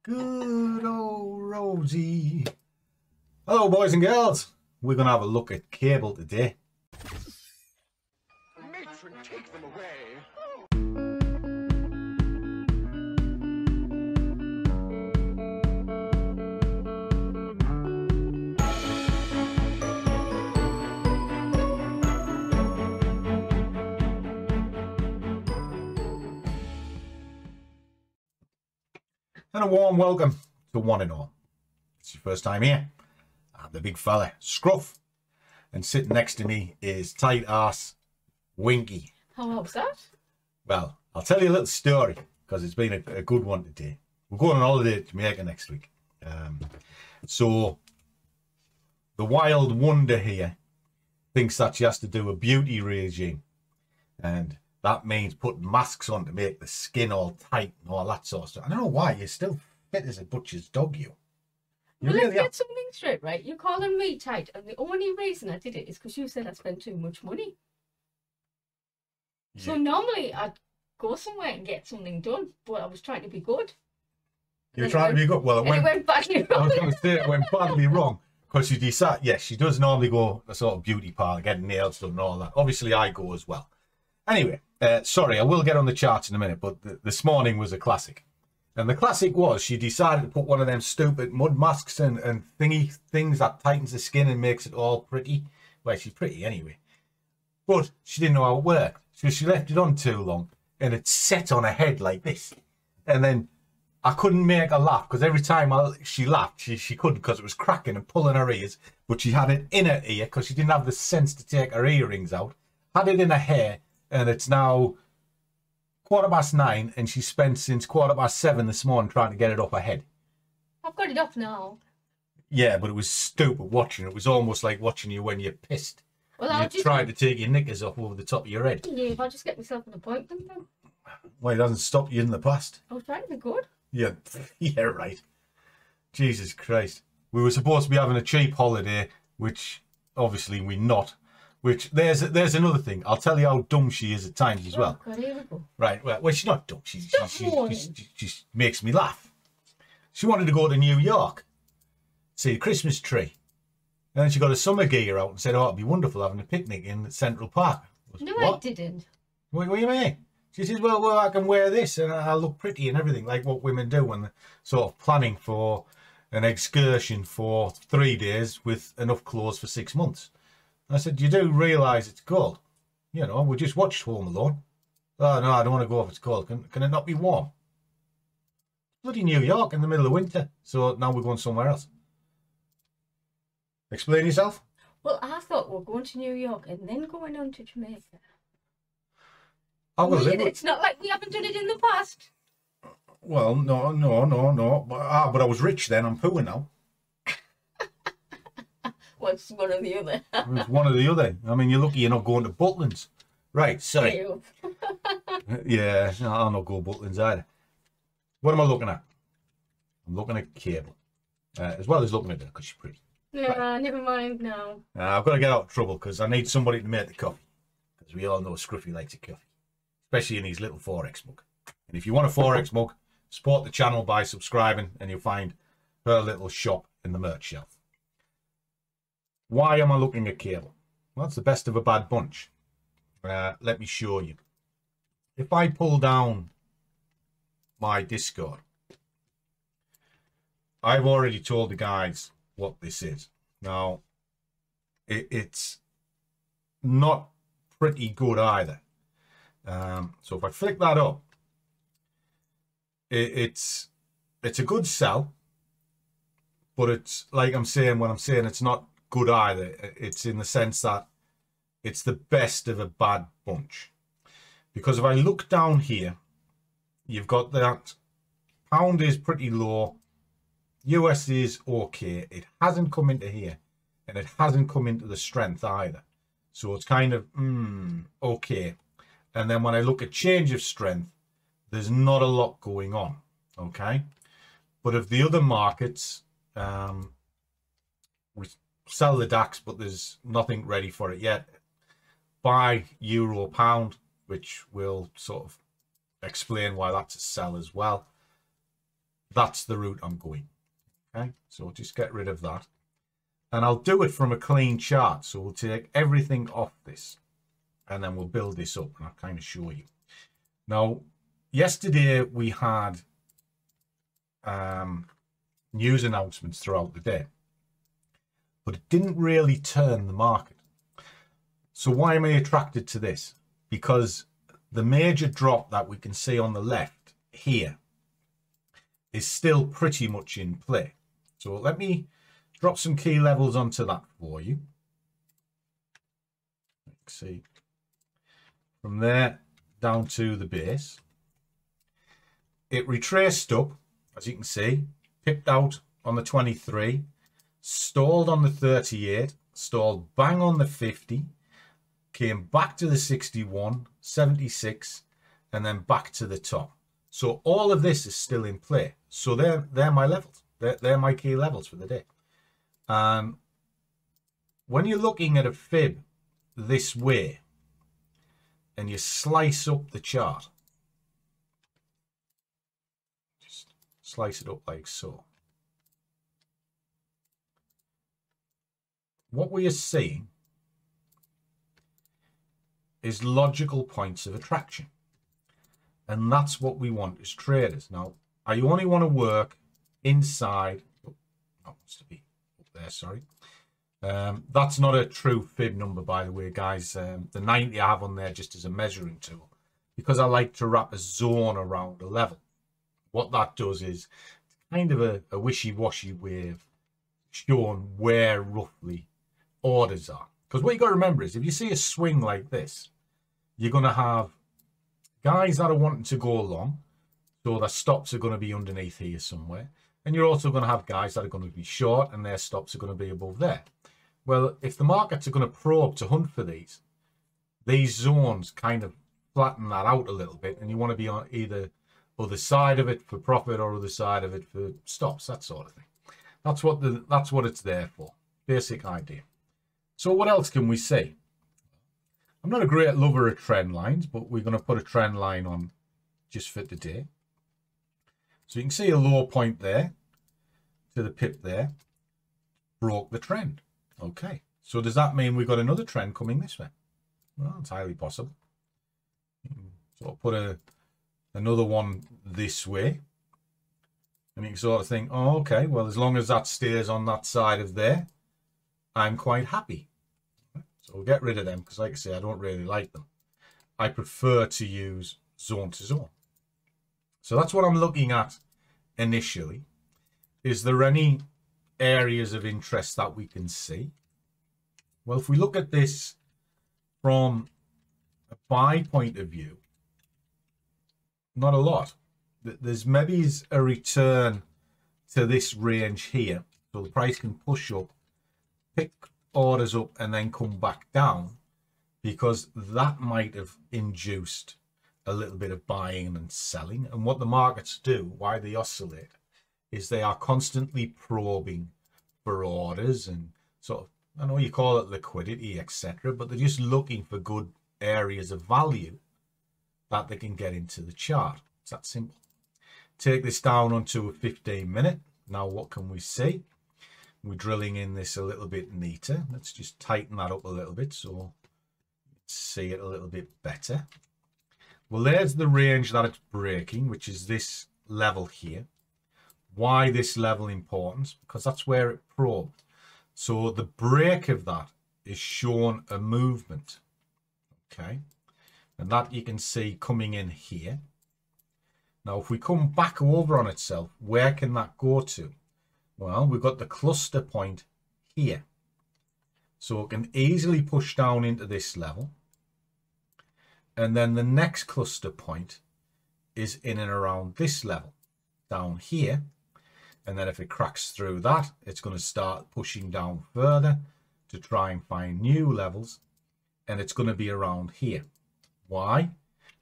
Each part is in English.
Good old Rosie. Hello, boys and girls. We're going to have a look at cable today. Matron, take them away. And a warm welcome to one and all. It's your first time here. I'm the big fella, Scruff. And sitting next to me is tight ass Winky. How was that? Well, I'll tell you a little story because it's been a good one today. We're going on holiday to Jamaica next week. So the wild wonder here thinks that she has to do a beauty regime. And that means putting masks on to make the skin all tight and all that sort of stuff. I don't know why. You're still fit as a butcher's dog, you. Well, let's get something straight, right? You're calling me tight, and the only reason I did it is because you said I spent too much money. Yeah. So normally I'd go somewhere and get something done, but I was trying to be good. You're trying to be good? Well, it went badly wrong. I was going to say it went badly wrong because she decided, yes, she does normally go a sort of beauty parlor, getting nails done and all that. Obviously, I go as well. Anyway, sorry, I will get on the charts in a minute, but this morning was a classic. And the classic was she decided to put one of them stupid mud masks and things that tightens the skin and makes it all pretty. Well, she's pretty anyway. But she didn't know how it worked. So she left it on too long and it set on her head like this. And then I couldn't make her laugh because every time she laughed, she couldn't because it was cracking and pulling her ears. But she had it in her ear because she didn't have the sense to take her earrings out. Had it in her hair. And it's now 9:15, and she spent since 7:15 this morning trying to get it off her head. I've got it off now. Yeah, but it was stupid watching. It was almost like watching you when you're pissed. Well, you're trying to take your knickers off over the top of your head. Yeah, if I just get myself an appointment then. Well, it hasn't stopped you in the past. I was trying to be good. Yeah, yeah, right. Jesus Christ. We were supposed to be having a cheap holiday, which obviously we're not. Which there's another thing. I'll tell you how dumb she is at times as well. God, here we go. Right. Well, she's not dumb. She makes me laugh. She wanted to go to New York, see a Christmas tree, and then she got her summer gear out and said, "Oh, it'd be wonderful having a picnic in Central Park." No, what? I didn't. What do you mean? She says, "Well, I can wear this and I'll look pretty and everything, like what women do when they're sort of planning for an excursion for 3 days with enough clothes for 6 months." I said, "You do realise it's cold? You know, we just watched Home Alone." "Oh, no, I don't want to go if it's cold. Can it not be warm?" Bloody New York in the middle of winter. So now we're going somewhere else. Explain yourself. Well, I thought we're going to New York and then going on to Jamaica. Oh, well, it's not like we haven't done it in the past. Well, no. But I was rich then. I'm poor now. What's one or the other? It's one or the other. I mean, you're lucky you're not going to Butlins. Right, sorry. Yeah, no, I'll not go Butlins either. What am I looking at? I'm looking at cable. As well as looking at her because she's pretty. Yeah, right. Never mind now. I've got to get out of trouble because I need somebody to make the coffee. Because we all know Scruffy likes a coffee. Especially in his little Forex mug. And if you want a Forex mug, support the channel by subscribing and you'll find her little shop in the merch shelf. Why am I looking at cable? Well, it's the best of a bad bunch. Let me show you. If I pull down my Discord, I've already told the guys what this is. Now, it's not pretty good either. So if I flick that up, it's a good sell, but it's like I'm saying when I'm saying it's not good either. It's in the sense that it's the best of a bad bunch. Because if I look down here, you've got that pound is pretty low, US is okay, it hasn't come into here, and it hasn't come into the strength either. So it's kind of okay. And then when I look at change of strength, there's not a lot going on, okay? But of the other markets, we sell the DAX, but there's nothing ready for it yet. Buy euro pound, which will sort of explain why that's a sell as well. that's the route I'm going. Okay, so just get rid of that. And I'll do it from a clean chart. So we'll take everything off this and then we'll build this up and I'll kind of show you. Now, yesterday we had news announcements throughout the day, but it didn't really turn the market. So why am I attracted to this? Because the major drop that we can see on the left here is still pretty much in play. So let me drop some key levels onto that for you. Let's see. From there down to the base. It retraced up, as you can see, pipped out on the 23, stalled on the 38, stalled bang on the 50, came back to the 61, 76, and then back to the top. So all of this is still in play. So they're my levels. They're my key levels for the day. When you're looking at a fib this way and you slice up the chart, just slice it up like so, what we are seeing is logical points of attraction. And that's what we want as traders. Now, I only want to work inside. Oh, that wants to be up there, sorry. That's not a true fib number, by the way, guys. The 90 I have on there just as a measuring tool, because I like to wrap a zone around a level. What that does is kind of a wishy-washy way of showing where roughly orders are. Because what you got to remember is if you see a swing like this, you're going to have guys that are wanting to go long, so their stops are going to be underneath here somewhere. And you're also going to have guys that are going to be short and their stops are going to be above there. Well, if the markets are going to probe to hunt for these zones kind of flatten that out a little bit, and you want to be on either other side of it for profit or other side of it for stops, that sort of thing. That's what it's there for. Basic idea. So what else can we see? I'm not a great lover of trend lines, but we're going to put a trend line on just for today. So you can see a low point there to the pip there, broke the trend. Okay, so does that mean we've got another trend coming this way? Well, it's highly possible. So I'll put another one this way. And you can sort of think, oh, okay, well, as long as that stays on that side of there, I'm quite happy. So we'll get rid of them because, like I say, I don't really like them. I prefer to use zone to zone. So that's what I'm looking at initially. Is there any areas of interest that we can see? Well, if we look at this from a buy point of view, not a lot. There's maybe a return to this range here. So the price can push up, pick orders up and then come back down, because that might have induced a little bit of buying and selling. And what the markets do, why they oscillate, is they are constantly probing for orders and sort of, I know you call it liquidity, etc., but they're just looking for good areas of value that they can get into the chart. It's that simple. Take this down onto a 15-minute. Now what can we see? We're drilling in this a little bit neater. Let's just tighten that up a little bit so you see it a little bit better. Well, there's the range that it's breaking, which is this level here. Why this level important? Because that's where it probed. So the break of that is shown a movement. Okay. And that you can see coming in here. Now, if we come back over on itself, where can that go to? Well, we've got the cluster point here. So it can easily push down into this level. And then the next cluster point is in and around this level down here. And then if it cracks through that, it's going to start pushing down further to try and find new levels. And it's going to be around here. Why?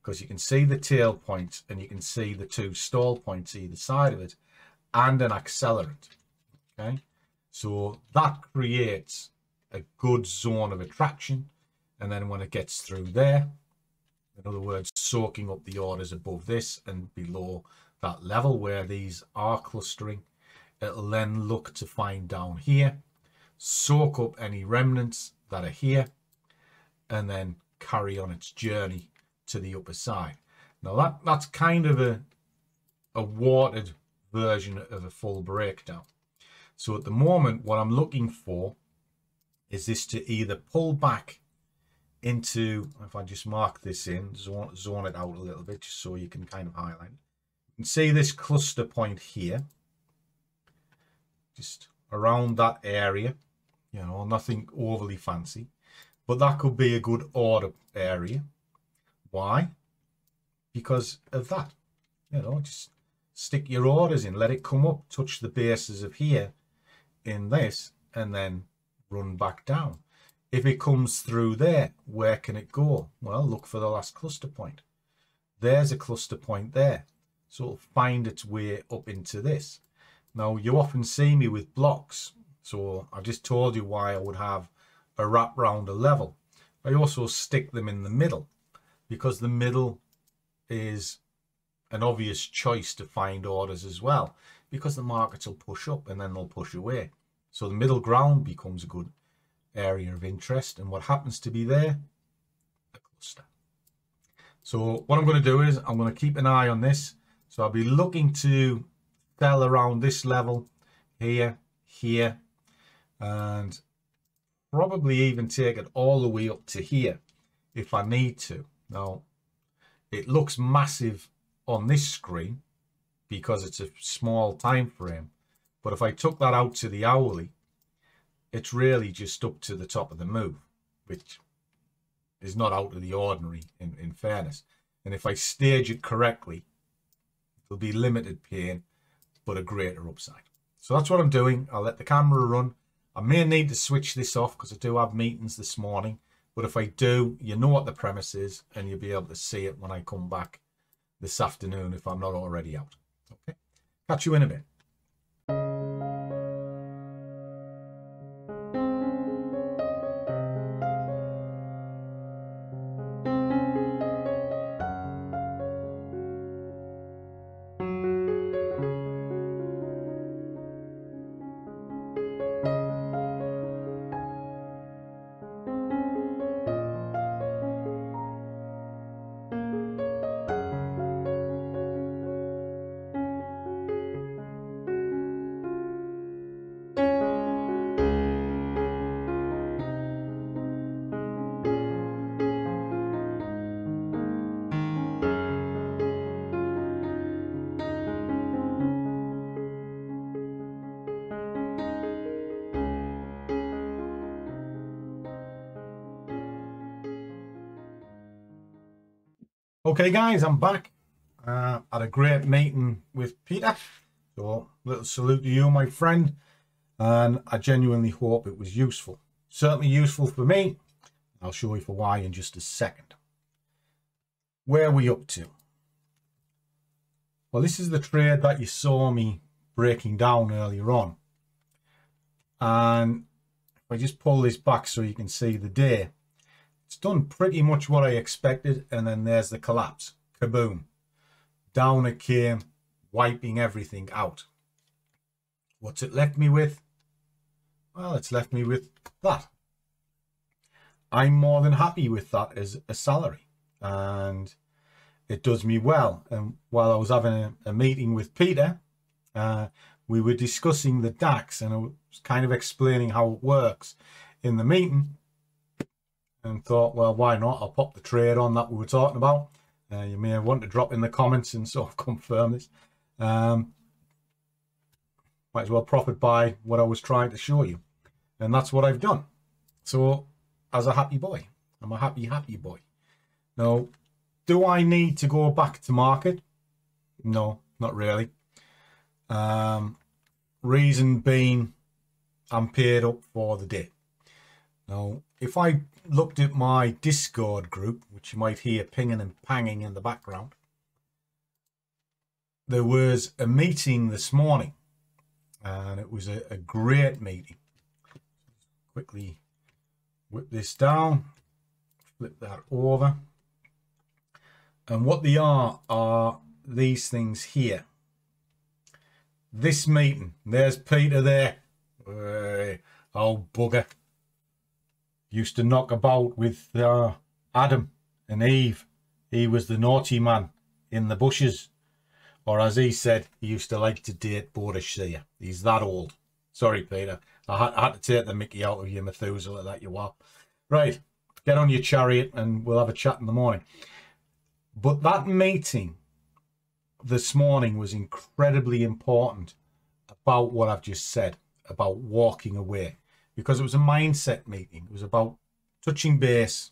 Because you can see the tail point and you can see the two stall points either side of it and an accelerant. Okay, so that creates a good zone of attraction, and then when it gets through there, in other words, soaking up the orders above this and below that level where these are clustering. It'll then look to find down here, soak up any remnants that are here, and then carry on its journey to the upper side. Now that's kind of a watered version of a full breakdown. So at the moment, what I'm looking for is this to either pull back into, if I just mark this in, zone it out a little bit, just so you can kind of highlight it. You can see this cluster point here, just around that area, you know, nothing overly fancy, but that could be a good order area. Why? Because of that, you know, just stick your orders in, let it come up, touch the bases of here in this, and then run back down. If it comes through there, where can it go? Well, look for the last cluster point. There's a cluster point there, so it'll find its way up into this. Now, you often see me with blocks, so I've just told you why I would have a wrap round a level. I also stick them in the middle, because the middle is an obvious choice to find orders as well, because the markets will push up and then they'll push away. So the middle ground becomes a good area of interest, and what happens to be there? A cluster. So what I'm going to do is I'm going to keep an eye on this. So I'll be looking to sell around this level here, here, and probably even take it all the way up to here if I need to. Now, it looks massive on this screen because it's a small time frame, but if I took that out to the hourly, it's really just up to the top of the move, which is not out of the ordinary in fairness. And if I stage it correctly, it'll be limited pain but a greater upside. So that's what I'm doing. I'll let the camera run. I may need to switch this off because I do have meetings this morning, but if I do, you know what the premise is, and you'll be able to see it when I come back this afternoon if I'm not already out. Okay, catch you in a bit. Okay guys, I'm back. Had a great meeting with Peter, so little salute to you, my friend, and I genuinely hope it was useful. Certainly useful for me. I'll show you for why in just a second. Where are we up to? Well, this is the trade that you saw me breaking down earlier on, and if I just pull this back so you can see the day, it's done pretty much what I expected, and then there's the collapse. Kaboom. Down it came, wiping everything out. What's it left me with? Well, it's left me with that. I'm more than happy with that as a salary, and it does me well. And while I was having a meeting with Peter, we were discussing the DAX, and I was kind of explaining how it works in the meeting, and thought, well, why not? I'll pop the trade on that we were talking about. You may want to drop in the comments and sort of confirm this. Might as well profit by what I was trying to show you. And that's what I've done. So, as a happy boy, I'm a happy boy. Now, do I need to go back to market? No, not really. Reason being, I'm paid up for the day. Now, if I looked at my Discord group, which you might hear pinging and panging in the background, there was a meeting this morning, and it was a great meeting. Quickly whip this down, flip that over, and what they are these things here. This meeting, there's Peter there. Oh, bugger. Used to knock about with Adam and Eve. He was the naughty man in the bushes. Or as he said, he used to like to date Boadicea. He's that old. Sorry, Peter. I had to take the mickey out of you, Methuselah, that you are. Right, get on your chariot and we'll have a chat in the morning. But that meeting this morning was incredibly important about what I've just said, about walking away. Because it was a mindset meeting. It was about touching base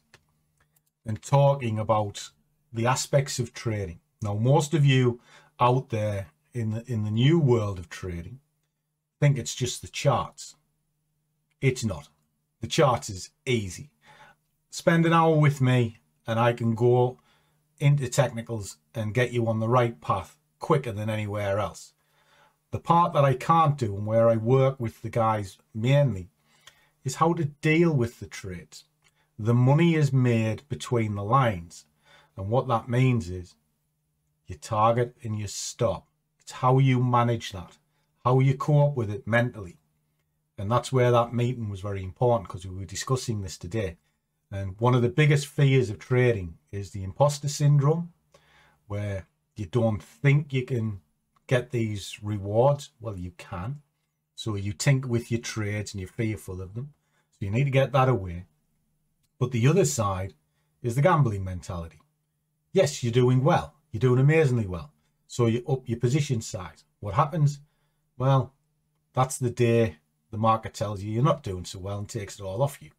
and talking about the aspects of trading. Now, most of you out there in the new world of trading think it's just the charts. It's not. The charts is easy. Spend an hour with me and I can go into technicals and get you on the right path quicker than anywhere else. The part that I can't do and where I work with the guys mainly is how to deal with the trades. The money is made between the lines. And what that means is your target and your stop. It's how you manage that, how you cope with it mentally. And that's where that meeting was very important, because we were discussing this today. And one of the biggest fears of trading is the imposter syndrome, where you don't think you can get these rewards. Well, you can. So you tinker with your trades and you're fearful of them. So you need to get that away. But the other side is the gambling mentality. Yes, you're doing well. You're doing amazingly well. So you up your position size. What happens? Well, that's the day the market tells you you're not doing so well and takes it all off you.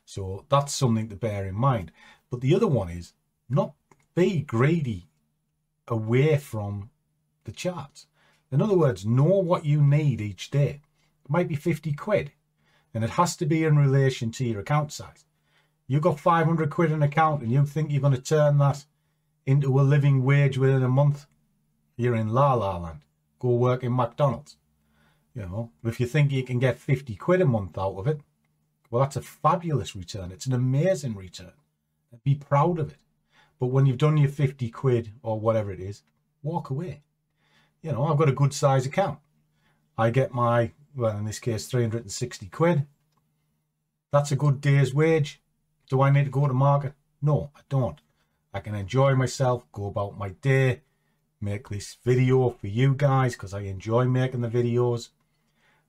So that's something to bear in mind. But the other one is not be greedy away from the charts. In other words, know what you need each day. It might be 50 quid and it has to be in relation to your account size. You've got 500 quid in account and you think you're going to turn that into a living wage within a month. You're in la la land. Go work in McDonald's. You know, if you think you can get 50 quid a month out of it, well, that's a fabulous return. It's an amazing return. Be proud of it. But when you've done your 50 quid or whatever it is, walk away. You know, I've got a good size account. I get my, well, in this case, 360 quid. That's a good day's wage. Do I need to go to market? No, I don't. I can enjoy myself, go about my day, make this video for you guys because I enjoy making the videos.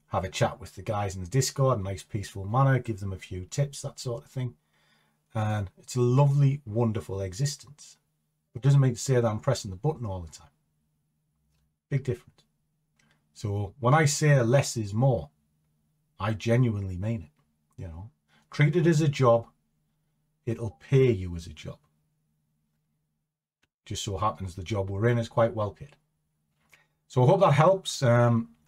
Have a chat with the guys in the Discord, a nice peaceful manner, give them a few tips, that sort of thing. And it's a lovely, wonderful existence. It doesn't mean to say that I'm pressing the button all the time. Big difference. So when I say less is more, I genuinely mean it. You know, treat it as a job. It'll pay you as a job. Just so happens the job we're in is quite well paid. So I hope that helps.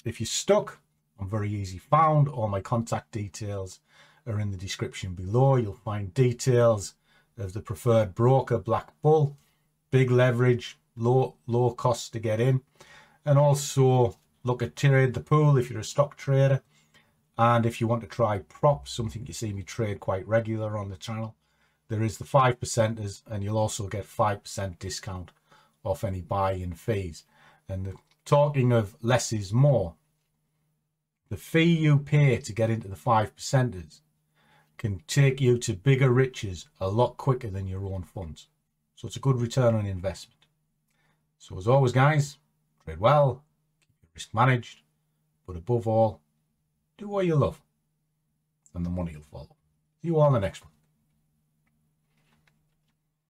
If you're stuck, I'm very easy found. All my contact details are in the description below. You'll find details of the preferred broker, Black Bull, big leverage, low cost to get in. And also look at Trade the Pool if you're a stock trader. And if you want to try props, something you see me trade quite regular on the channel, there is the 5%ers, and you'll also get 5% discount off any buy-in fees. And talking of less is more, the fee you pay to get into the 5%ers can take you to bigger riches a lot quicker than your own funds. So it's a good return on investment. So as always, guys, trade well, keep your risk managed, but above all, do what you love, and the money will follow. See you all in the next one.